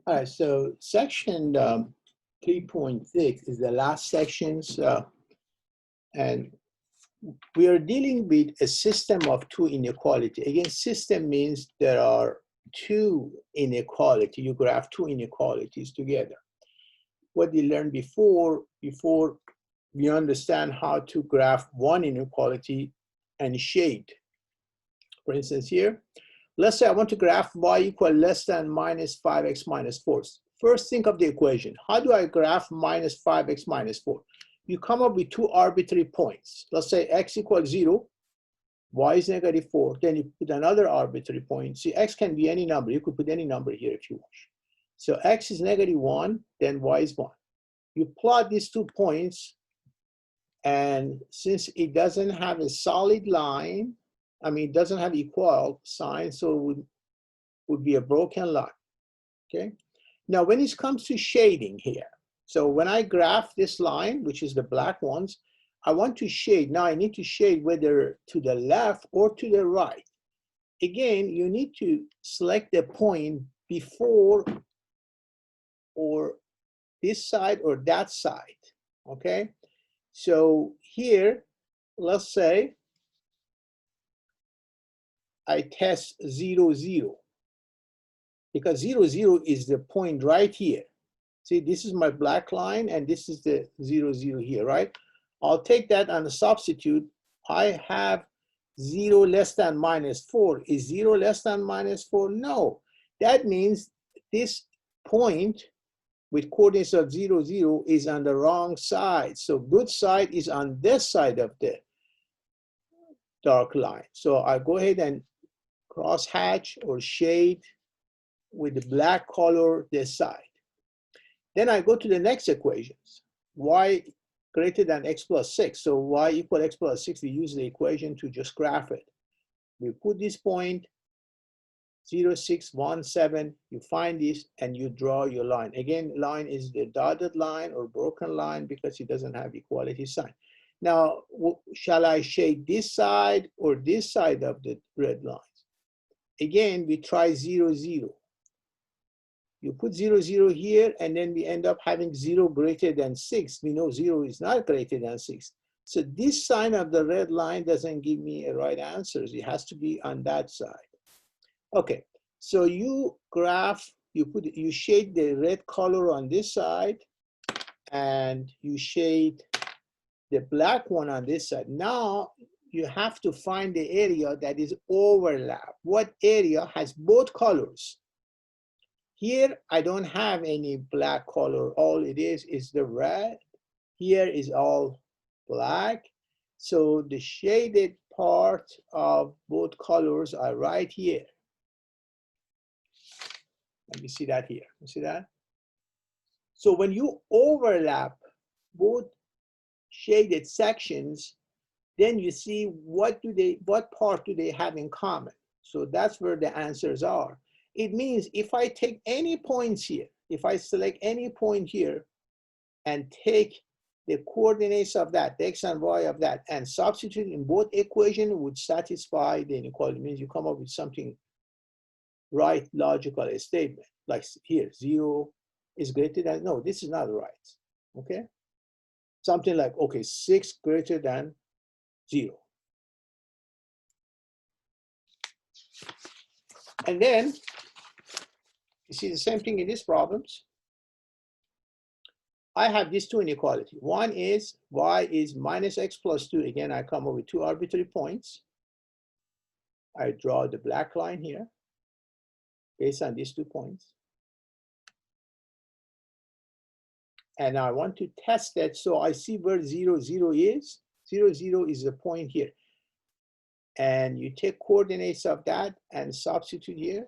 All right, so section 3.6 is the last sections, and we are dealing with a system of two inequality. Again, system means there are two inequality. You graph two inequalities together. What we learned before we understand how to graph one inequality and shade. For instance, here, let's say I want to graph y equal less than minus 5x minus 4. First, think of the equation. How do I graph minus 5x minus 4? You come up with two arbitrary points. Let's say x equals 0, y is negative 4. Then you put another arbitrary point. See, x can be any number. You could put any number here if you wish. So x is negative 1, then y is 1. You plot these 2 points, and since it doesn't have a solid line, it doesn't have equal sign, so it would be a broken line, okay? Now, when it comes to shading here, so when I graph this line, which is the black ones, I want to shade. Now I need to shade whether to the left or to the right. Again, you need to select the point before or this side or that side, okay? So here, let's say I test 0, 0, because 0, 0 is the point right here. See, this is my black line, and this is the 0, 0 here, right? I'll take that and substitute. I have 0 less than minus 4. Is 0 less than minus 4? No. That means this point with coordinates of 0, 0 is on the wrong side. So good side is on this side of the dark line. So I go ahead and cross hatch or shade with the black color this side. Then I go to the next equations. Y greater than x plus 6. So y equal x plus 6, we use the equation to just graph it. We put this point, 0, 6, 1, 7. You find this and you draw your line. Again, line is the dotted line or broken line because it doesn't have equality sign. Now, shall I shade this side or this side of the red lines? Again, we try 0, 0. You put 0, 0 here, and then we end up having 0 greater than 6. We know 0 is not greater than 6. So this sign of the red line doesn't give me a right answer. It has to be on that side. Okay, so you graph, you shade the red color on this side, and you shade the black one on this side. Now you have to find the area that is overlap. What area has both colors? Here, I don't have any black color. All it is the red. Here is all black. So the shaded part of both colors are right here. Let me see that here. You see that? So when you overlap both shaded sections, then you see what part do they have in common. So that's where the answers are. It means if I take any points here, if I select any point here and take the coordinates of that, the x and y of that, and substitute in both equations, would satisfy the inequality. It means you come up with something right logical statement. Like here, 0 is greater than, no, this is not right, okay? Something like, okay, 6 greater than 0. And then, you see the same thing in these problems. I have these two inequality. One is y is minus x plus 2. Again, I come up with two arbitrary points. I draw the black line here based on these 2 points. And I want to test that, so I see where 0, 0 is. 0, 0 is the point here. And you take coordinates of that and substitute here.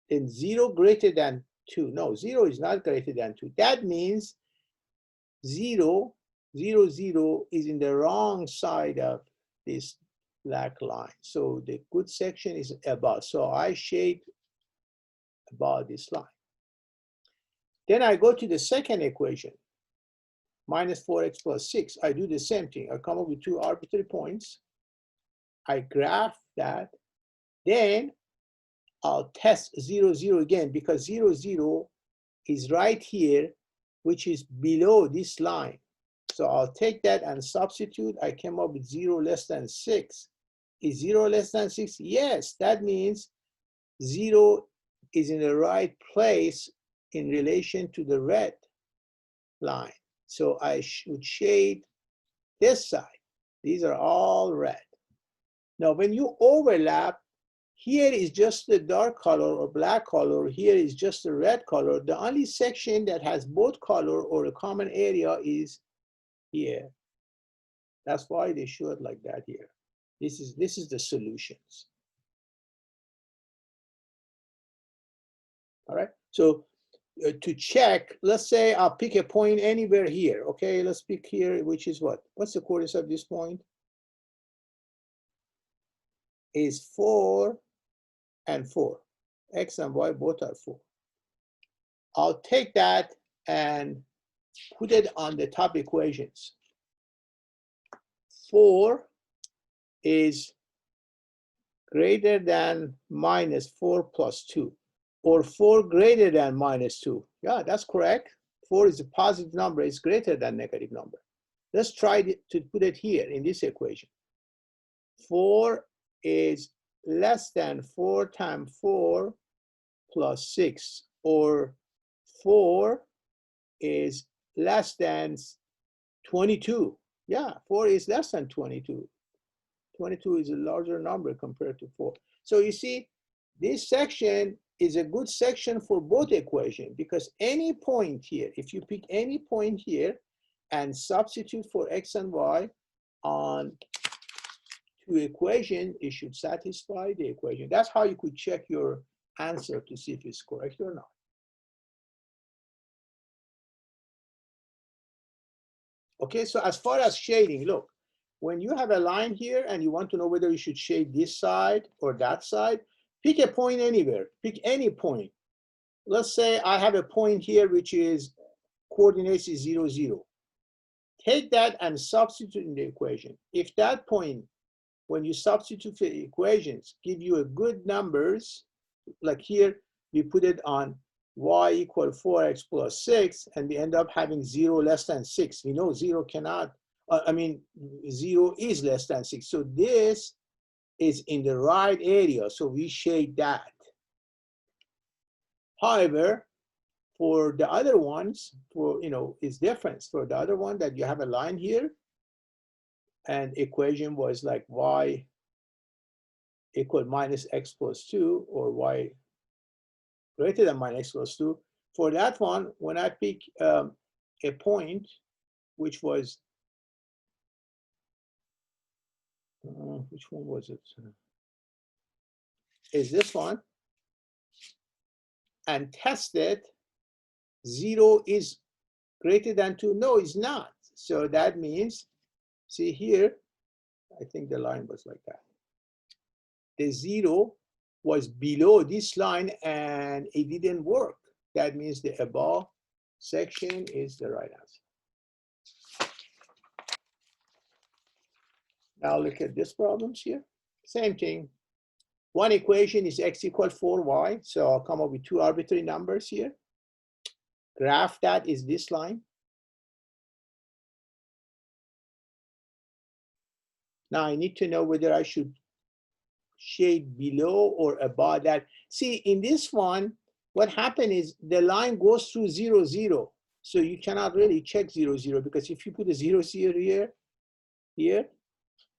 Then 0 greater than 2. No, 0 is not greater than 2. That means 0, 0, 0 is in the wrong side of this black line. So the good section is above. So I shade above this line. Then I go to the second equation, minus 4x plus 6. I do the same thing. I come up with two arbitrary points. I graph that. Then I'll test 0, 0 again, because 0, 0 is right here, which is below this line. So I'll take that and substitute. I came up with 0 less than 6. Is 0 less than 6? Yes, that means 0 is in the right place in relation to the red line. So I should shade this side. These are all red. Now, when you overlap, here is just the dark color or black color. Here is just the red color. The only section that has both color or a common area is here. That's why they show it like that here. This is the solutions. All right. So to check, let's say I'll pick a point anywhere here. Okay, let's pick here, which is what? What's the coordinates of this point? Is 4 and 4. X and Y both are 4. I'll take that and put it on the top equations. 4 is greater than minus 4 plus 2, or 4 greater than minus 2. Yeah, that's correct. 4 is a positive number. It's greater than negative number. Let's try to put it here in this equation. 4 is less than 4 times 4 plus 6, or 4 is less than 22. Yeah, 4 is less than 22. 22 is a larger number compared to 4. So you see, this section is a good section for both equations, because any point here, if you pick any point here and substitute for X and Y on two equations, it should satisfy the equation. That's how you could check your answer to see if it's correct or not. Okay, so as far as shading, look, when you have a line here and you want to know whether you should shade this side or that side, pick a point anywhere, pick any point. Let's say I have a point here, which is coordinates is 0, 0. Take that and substitute in the equation. If that point, when you substitute the equations, give you a good numbers, like here, we put it on y equal 4x plus 6, and we end up having 0 less than 6. We know 0 cannot, 0 is less than 6. So this is in the right area, so we shade that. However, for the other ones, it's different. For the other one that you have a line here, and equation was like y equal minus x plus 2, or y greater than minus x plus 2. For that one, when I pick a point, which was, which one was it? Is this one, and test it, 0 is greater than 2. No, it's not. So that means, see here, I think the line was like that. The 0 was below this line and it didn't work. That means the above section is the right answer. Now look at this problems here. Same thing. One equation is x equal 4y. So I'll come up with two arbitrary numbers here. Graph that is this line. Now I need to know whether I should shade below or above that. See, in this one, what happened is the line goes through 0, 0. So you cannot really check 0, 0, because if you put a 0, 0 here, it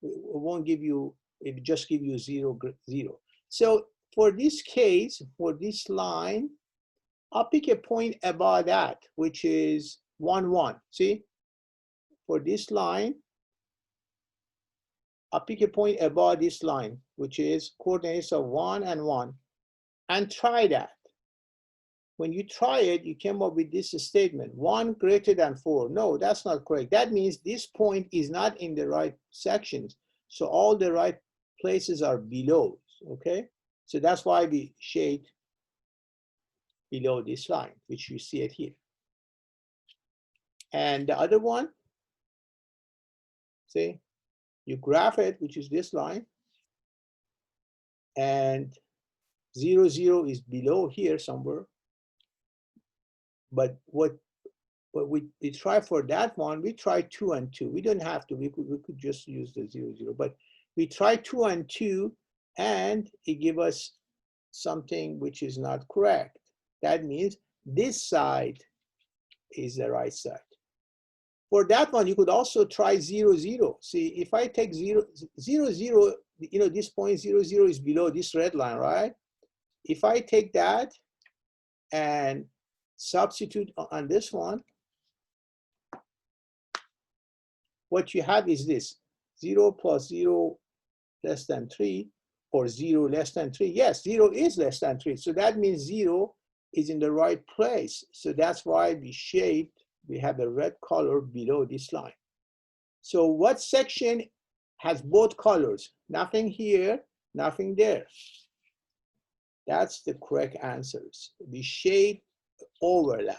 won't give you, it just give you 0, 0. So for this case, for this line, I'll pick a point above that, which is 1, 1. See, for this line, I'll pick a point above this line, which is coordinates of 1 and 1, and try that. When you try it, you came up with this statement, 1 greater than 4. No, that's not correct. That means this point is not in the right sections. So all the right places are below, okay? So that's why we shade below this line, which you see it here. And the other one, see, you graph it, which is this line, and 0, 0 is below here somewhere. But what we try for that one, we try 2 and 2. We don't have to, we could just use the 0, 0, but we try 2 and 2, and it gives us something which is not correct. That means this side is the right side. For that one, you could also try 0, 0. See, if I take 0, 0, 0, you know, this point 0, 0 is below this red line, right? If I take that and substitute on this one, what you have is this: 0 plus 0 less than 3, or 0 less than 3. Yes, 0 is less than 3. So that means 0 is in the right place. So that's why we shaped, we have a red color below this line. So what section has both colors? Nothing here, nothing there. That's the correct answers. We shade overlap.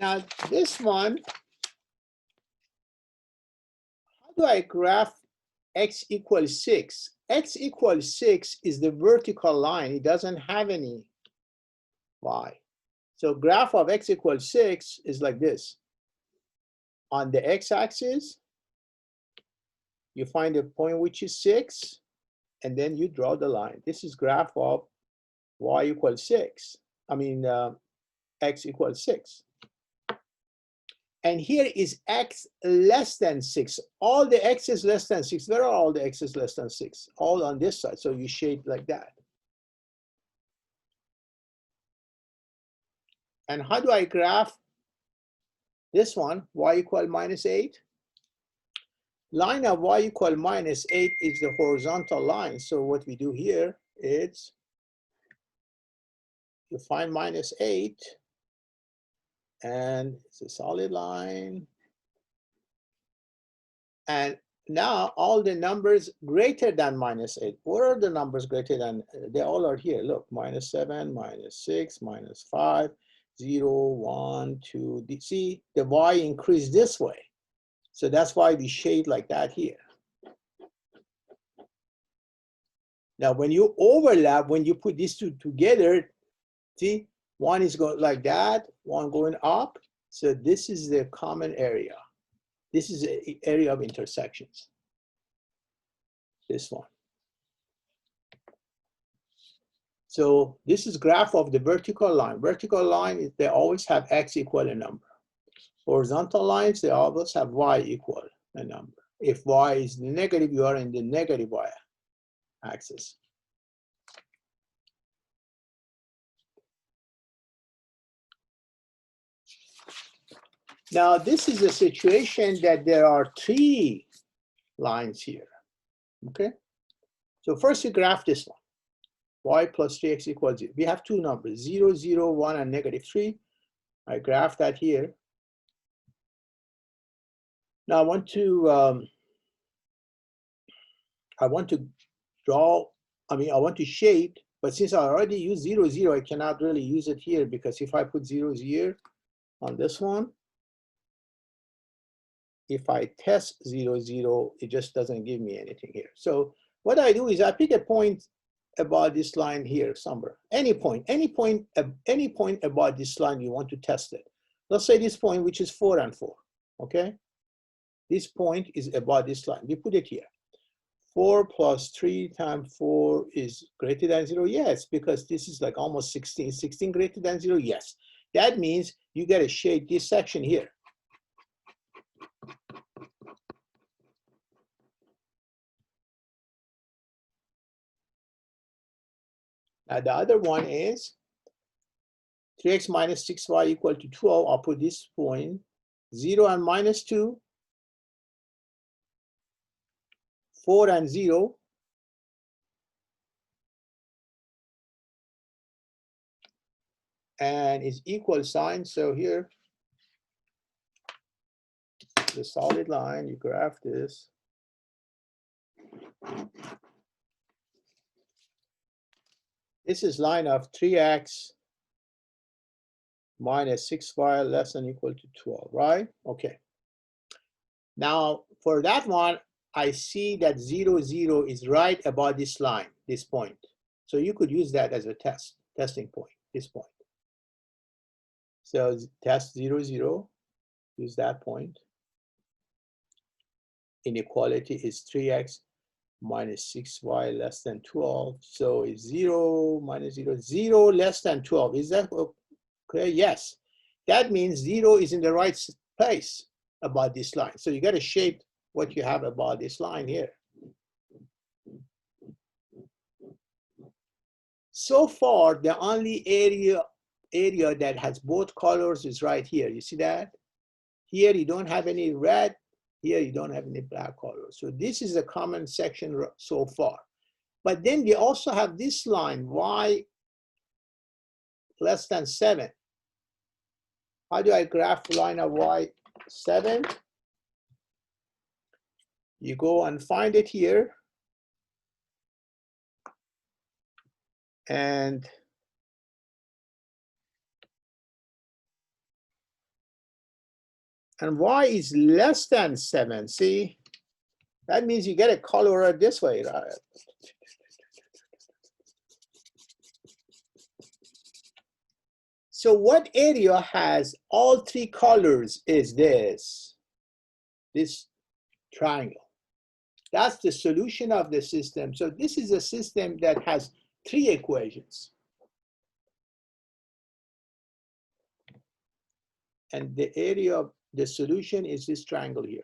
Now this one, how do I graph x equals 6? X equals 6 is the vertical line. It doesn't have any y. So graph of x equals 6 is like this. On the x-axis, you find a point which is 6, and then you draw the line. This is graph of y equals 6. I mean, x equals 6. And here is x less than 6. All the x's less than 6. Where are all the x's less than 6? All on this side. So you shade like that. And how do I graph this one? Y equal minus 8. Line of y equal minus 8 is the horizontal line. So what we do here is you find minus 8. And it's a solid line. And now all the numbers greater than minus 8. What are the numbers greater than? They all are here. Look, minus 7, minus 6, minus 5, 0, 1, 2. See, the y increased this way. So that's why we shade like that here. Now, when you overlap, when you put these two together, see, one is going like that, one going up. So this is the common area. This is the area of intersections. This one. So this is graph of the vertical line. Vertical line, they always have x equal a number. Horizontal lines, they always have y equal a number. If y is negative, you are in the negative y axis. Now, this is a situation that there are 3 lines here, okay? So first you graph this one, y plus 3x equals 0. We have 2 numbers, 0, 0, 1, and negative 3. I graph that here. Now I want to draw, I want to shade, but since I already used 0, 0, I cannot really use it here, because if I put 0 here on this one, if I test 0, 0, it just doesn't give me anything here. So what I do is I pick a point about this line here somewhere. Any point about this line you want to test it. Let's say this point, which is 4 and 4, okay? This point is about this line. We put it here. 4 plus 3 times 4 is greater than 0? Yes, because this is like almost 16. 16 greater than 0? Yes. That means you got to shade this section here. Now the other one is 3x minus 6y equal to 12. I'll put this point, 0 and minus 2, 4 and 0, and is equal sign. So here, the solid line, you graph this. This is line of 3x minus 6y less than or equal to 12, right? Okay. Now, for that one, I see that 0, 0 is right about this line, this point. So you could use that as a testing point, this point. So test 0, 0, use that point. Inequality is 3x minus 6y less than 12. So it's 0 minus 0, 0 less than 12. Is that okay? Yes. That means 0 is in the right place about this line. So you got to shape what you have about this line here. So far, the only area that has both colors is right here. You see that? Here you don't have any red. Here you don't have any black color. So this is a common section so far. But then we also have this line, y less than 7. How do I graph the line of y 7? You go and find it here. And y is less than 7. See, that means you get a color this way, right? So what area has all 3 colors is this triangle. That's the solution of the system. So this is a system that has 3 equations. And the area of the solution is this triangle here.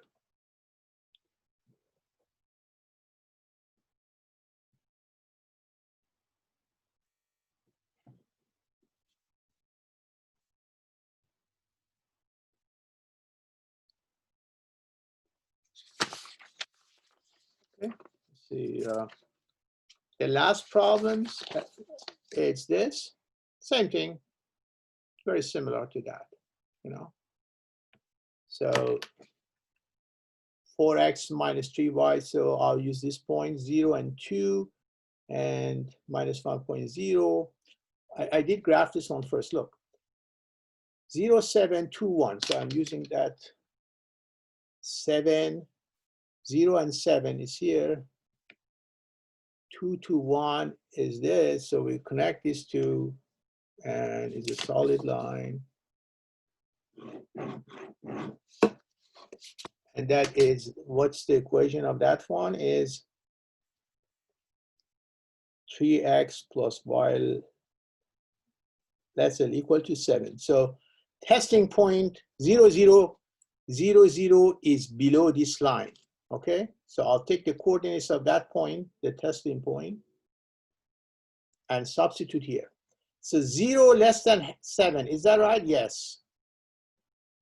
Okay. Let's see, the last problems, it's this. Same thing, very similar to that, you know. So 4x minus 3y, so I'll use this point 0 and 2 and minus 1.0. I did graph this one first, look. 0, 7, 2, 1, so I'm using that 7, 0 and 7 is here. 2 to 1 is this, so we connect these two and it's a solid line. And that is, what's the equation of that one is 3x plus y less than or equal to 7. So testing point 0, 0, 0, 0 is below this line, okay? So I'll take the coordinates of that point, the testing point, and substitute here. So 0 less than 7, is that right? Yes.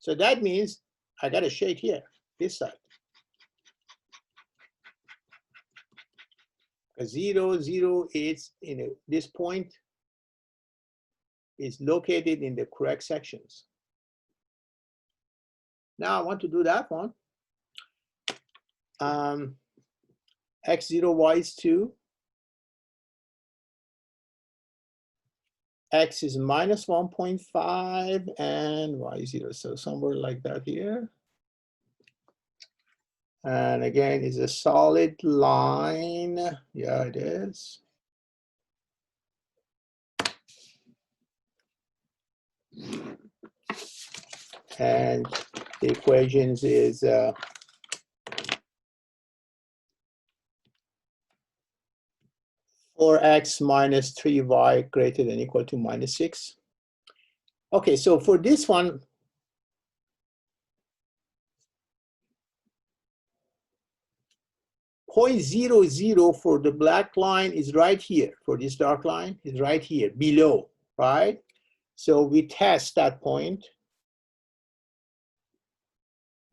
So that means I got a shade here, this side. 0, 0 is, this point is located in the correct sections. Now I want to do that one. X0, Y is 2. X is minus 1.5 and Y is 0. So somewhere like that here. And again, it's a solid line. Yeah, it is. And the equations is 4x minus 3y greater than or equal to minus 6. Okay, so for this one, point 0, 0 for the black line is right here. For this dark line is right here below, right? So we test that point.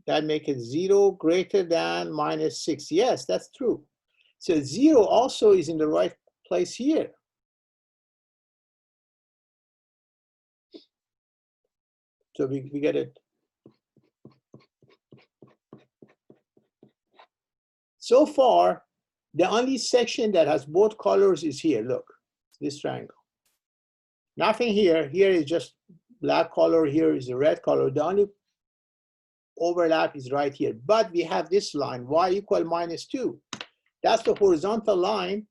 That makes it 0 greater than minus 6. Yes, that's true. So 0 also is in the right place here. So we get it. So far, the only section that has both colors is here. Look, this triangle. Nothing here. Here is just black color. Here is the red color. The only overlap is right here. But we have this line, y equal -2. That's the horizontal line.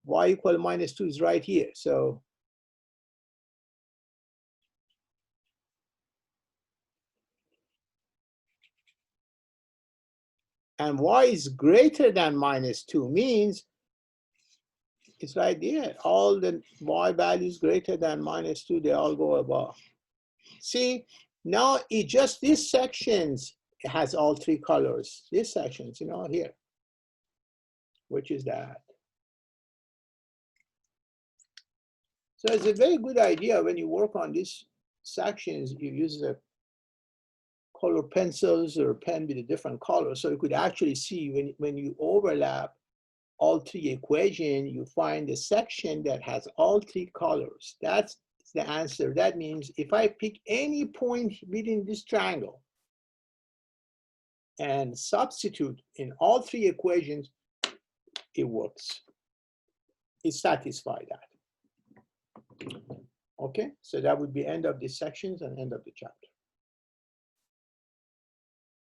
Y equal -2 is right here. So and y is greater than -2 means it's right there. All the y values greater than -2, they all go above. See, now it just these sections has all three colors. These sections, you know, here. Which is that? So it's a very good idea when you work on these sections, you use the color pencils or pen with a different color. So you could actually see when you overlap all three equations, you find the section that has all three colors. That's the answer. That means if I pick any point within this triangle and substitute in all three equations, it works. It satisfies that. Okay, so that would be end of these sections and end of the chapter.